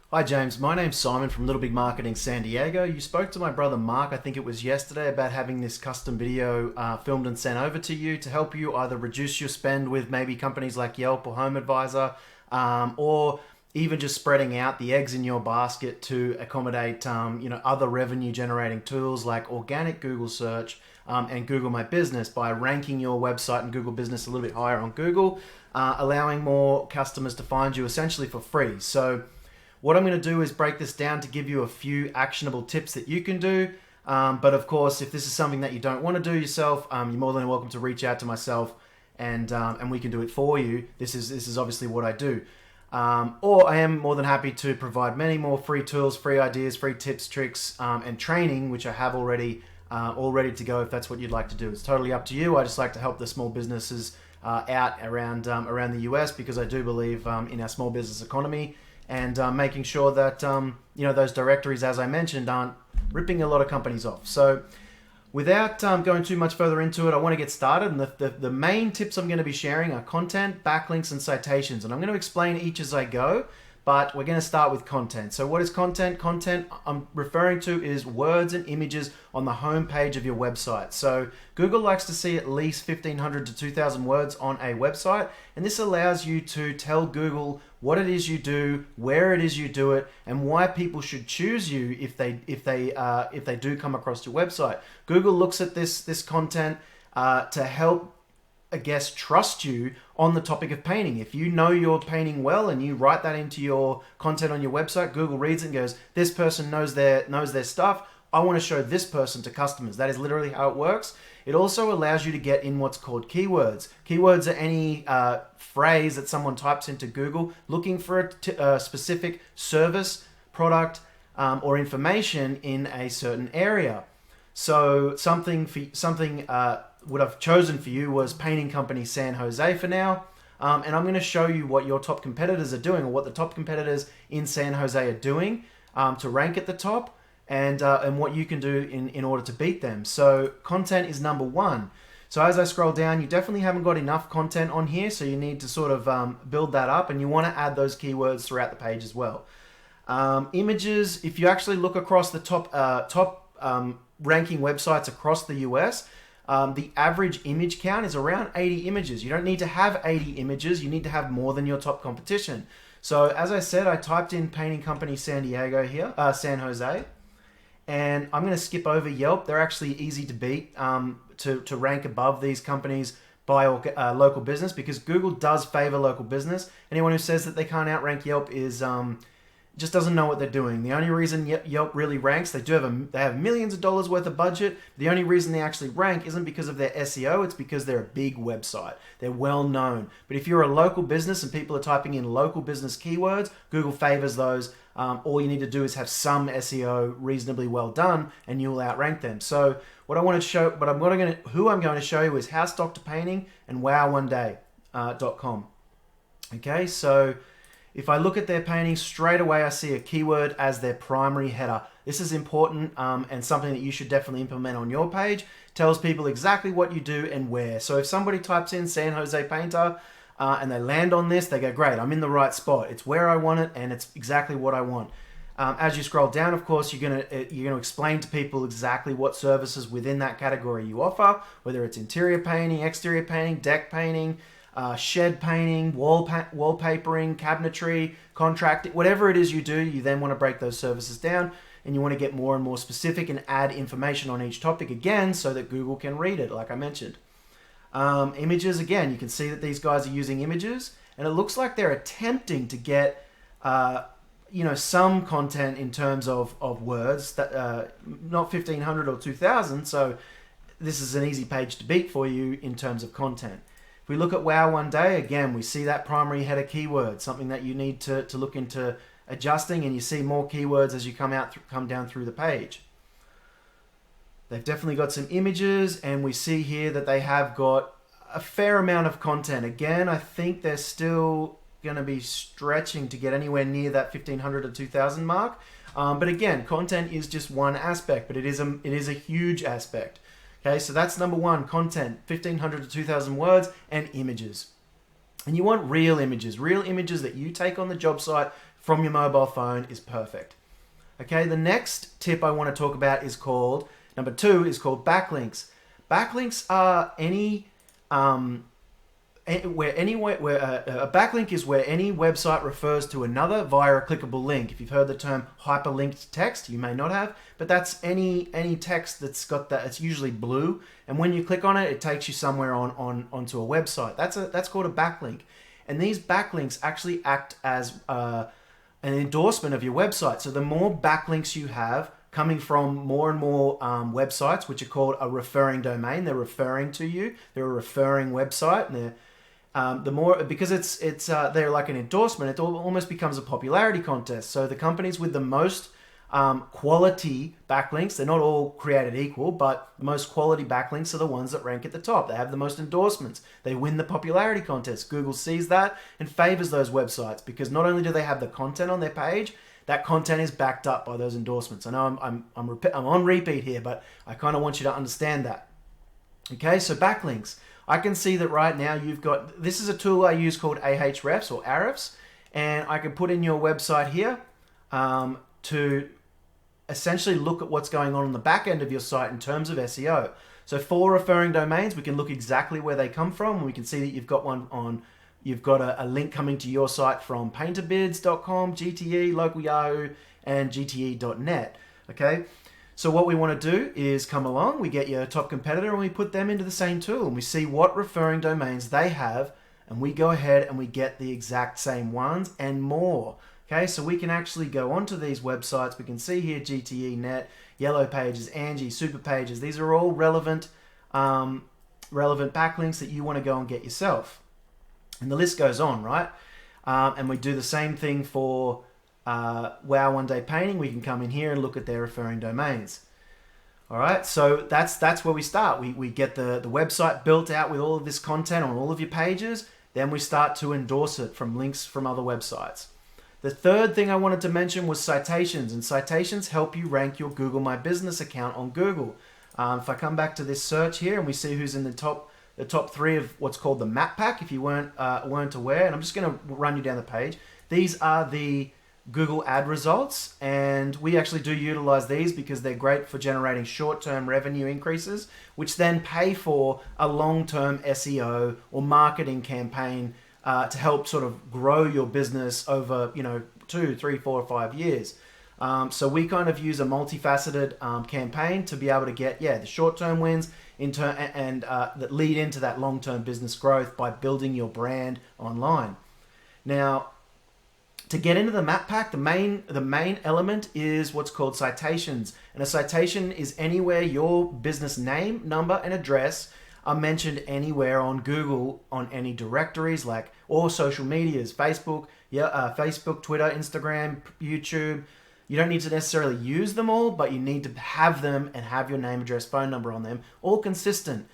Hi James, my name's Simon from Little Big Marketing San Diego. You spoke to my brother Mark, I think it was yesterday, about having this custom video filmed and sent over to you to help you either reduce your spend with maybe companies like Yelp or HomeAdvisor, or even just spreading out the eggs in your basket to accommodate other revenue generating tools like organic Google search and Google My Business by ranking your website and Google Business a little bit higher on Google, allowing more customers to find you essentially for free. So what I'm going to do is break this down to give you a few actionable tips that you can do. But of course, if this is something that you don't want to do yourself, you're more than welcome to reach out to myself and we can do it for you. This is obviously what I do. Or I am more than happy to provide many more free tools, free ideas, free tips, tricks, and training, which I have already all ready to go if that's what you'd like to do. It's totally up to you. I just like to help the small businesses out around the US because I do believe in our small business economy and making sure that those directories, as I mentioned, aren't ripping a lot of companies off. So without going too much further into it, I want to get started. And the main tips I'm going to be sharing are content, backlinks, and citations. And I'm going to explain each as I go, but we're going to start with content. So what is content? Content I'm referring to is words and images on the home page of your website. So Google likes to see at least 1,500 to 2,000 words on a website, and this allows you to tell Google what it is you do, where it is you do it, and why people should choose you if they do come across your website. Google looks at this content to help, I guess, trust you on the topic of painting. If you know you're painting well and you write that into your content on your website, Google reads it and goes, this person knows their stuff. I want to show this person to customers. That is literally how it works. It also allows you to get in what's called keywords. Keywords are any phrase that someone types into Google looking for a specific service, product, or information in a certain area. So what I've chosen for you was painting company San Jose for now. And I'm going to show you what your top competitors are doing, or what the top competitors in San Jose are doing to rank at the top, and what you can do in order to beat them. So content is number one. So as I scroll down, you definitely haven't got enough content on here, so you need to sort of build that up, and you want to add those keywords throughout the page as well. Images, if you actually look across the top ranking websites across the US, the average image count is around 80 images. You don't need to have 80 images. You need to have more than your top competition. So as I said, I typed in painting company San Diego here, San Jose, and I'm going to skip over Yelp. They're actually easy to beat to rank above these companies by local business, because Google does favor local business. Anyone who says that they can't outrank Yelp is just doesn't know what they're doing. The only reason Yelp really ranks, they have millions of dollars worth of budget. The only reason they actually rank isn't because of their SEO, it's because they're a big website. They're well known. But if you're a local business and people are typing in local business keywords, Google favors those. All you need to do is have some SEO reasonably well done, and you'll outrank them. So what I want to show, who I'm going to show you is House Doctor Painting and WowOneDay.com. Okay, so if I look at their paintings, straight away I see a keyword as their primary header. This is important and something that you should definitely implement on your page. Tells people exactly what you do and where. So if somebody types in San Jose Painter and they land on this, they go, great, I'm in the right spot. It's where I want it, and it's exactly what I want. As you scroll down, of course, you're gonna explain to people exactly what services within that category you offer, whether it's interior painting, exterior painting, deck painting, shed painting, wallpapering, cabinetry, contracting, whatever it is you do. You then want to break those services down, and you want to get more and more specific and add information on each topic again so that Google can read it, like I mentioned. Images, again, you can see that these guys are using images, and it looks like they're attempting to get some content in terms of words, that not 1,500 or 2,000, so this is an easy page to beat for you in terms of content. If we look at Wow One Day, again, we see that primary header keyword, something that you need to look into adjusting, and you see more keywords as you come down through the page. They've definitely got some images, and we see here that they have got a fair amount of content. Again, I think they're still going to be stretching to get anywhere near that 1,500 to 2,000 mark. But again, content is just one aspect, but it is a huge aspect. Okay, so that's number one, content, 1,500 to 2,000 words and images. And you want real images. Real images that you take on the job site from your mobile phone is perfect. Okay, the next tip I want to talk about is called, number 2 is called backlinks. Backlinks are a backlink is where any website refers to another via a clickable link. If you've heard the term hyperlinked text, you may not have, but that's any text that's got that. It's usually blue, and when you click on it, it takes you somewhere onto a website. That's called a backlink, and these backlinks actually act as an endorsement of your website. So the more backlinks you have coming from more and more websites, which are called a referring domain, they're referring to you. They're a referring website, and they're the more, because they're like an endorsement, it almost becomes a popularity contest. So the companies with the most quality backlinks, they're not all created equal, but the most quality backlinks are the ones that rank at the top. They have the most endorsements. They win the popularity contest. Google sees that and favors those websites because not only do they have the content on their page, that content is backed up by those endorsements. I know I'm on repeat here, but I kind of want you to understand that. Okay, so backlinks. I can see that right now you've got, this is a tool I use called Ahrefs or Ahrefs, and I can put in your website here to essentially look at what's going on the back end of your site in terms of SEO. So for referring domains, we can look exactly where they come from. We can see that you've got a link coming to your site from painterbids.com, GTE, local Yahoo, and gte.net. Okay. So what we want to do is come along, we get your top competitor and we put them into the same tool and we see what referring domains they have, and we go ahead and we get the exact same ones and more. Okay, so we can actually go onto these websites. We can see here GTE, Net, Yellow Pages, Angie, Super Pages. These are all relevant backlinks that you want to go and get yourself. And the list goes on, right? And we do the same thing for Wow One Day Painting. We can come in here and look at their referring domains. All right, so that's where we start. We get the website built out with all of this content on all of your pages. Then we start to endorse it from links from other websites. The third thing I wanted to mention was citations, and citations help you rank your Google My Business account on Google. If I come back to this search here and we see who's in the top 3 of what's called the map pack, if you weren't aware, and I'm just going to run you down the page. These are the Google ad results, and we actually do utilize these because they're great for generating short-term revenue increases, which then pay for a long-term SEO or marketing campaign to help sort of grow your business over 2, 3, 4, or 5 years. So we kind of use a multifaceted campaign to be able to get the short-term wins and that lead into that long-term business growth by building your brand online. Now, to get into the map pack, the main element is what's called citations. And a citation is anywhere your business name, number, and address are mentioned anywhere on Google, on any directories or social medias, Facebook, Twitter, Instagram, YouTube. You don't need to necessarily use them all, but you need to have them and have your name, address, phone number on them, all consistent.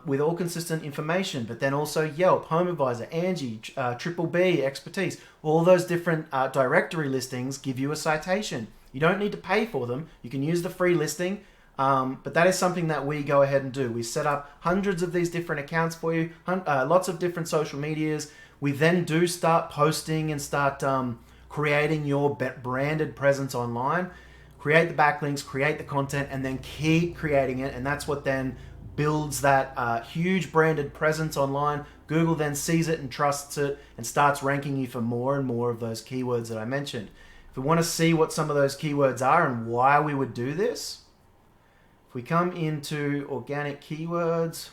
With all consistent information, but then also Yelp, Home Advisor, Angie, Triple B, Expertise, all those different directory listings give you a citation. You don't need to pay for them. You can use the free listing, but that is something that we go ahead and do. We set up hundreds of these different accounts for you, lots of different social medias. We then do start posting and start creating your branded presence online, create the backlinks, create the content, and then keep creating it, and that's what then builds that huge branded presence online. Google then sees it and trusts it and starts ranking you for more and more of those keywords that I mentioned. If we want to see what some of those keywords are and why we would do this, if we come into organic keywords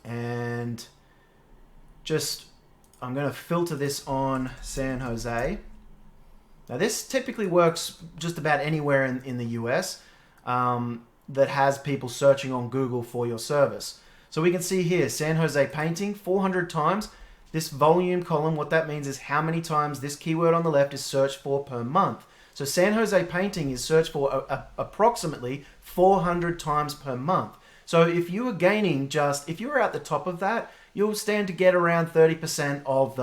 and I'm going to filter this on San Jose. Now this typically works just about anywhere in the US. That has people searching on Google for your service. So we can see here, San Jose Painting, 400 times. This volume column, what that means is how many times this keyword on the left is searched for per month. So San Jose Painting is searched for approximately 400 times per month. So if you were gaining if you were at the top of that, you'll stand to get around 30% of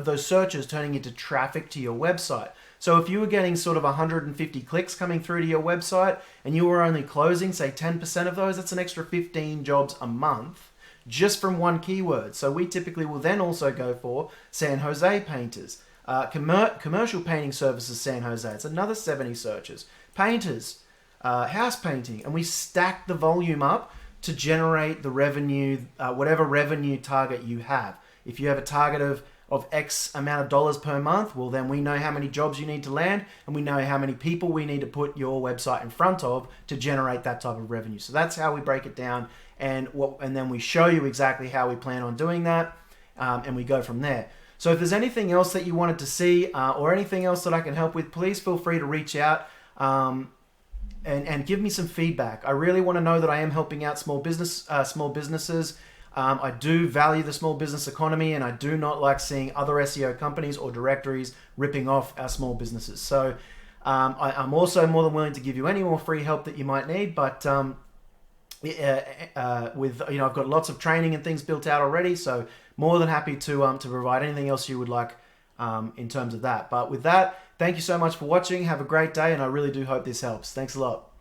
those searches turning into traffic to your website. So if you were getting sort of 150 clicks coming through to your website and you were only closing, say 10% of those, that's an extra 15 jobs a month just from one keyword. So we typically will then also go for San Jose painters. Commercial painting services San Jose, it's another 70 searches. Painters, house painting, and we stack the volume up to generate the revenue, whatever revenue target you have. If you have a target of X amount of dollars per month, well then we know how many jobs you need to land, and we know how many people we need to put your website in front of to generate that type of revenue. So that's how we break it down, and then we show you exactly how we plan on doing that, and we go from there. So if there's anything else that you wanted to see, or anything else that I can help with, please feel free to reach out and give me some feedback. I really want to know that I am helping out small businesses. I do value the small business economy, and I do not like seeing other SEO companies or directories ripping off our small businesses. So I'm also more than willing to give you any more free help that you might need. But I've got lots of training and things built out already, so more than happy to provide anything else you would like in terms of that. But with that, thank you so much for watching. Have a great day, and I really do hope this helps. Thanks a lot.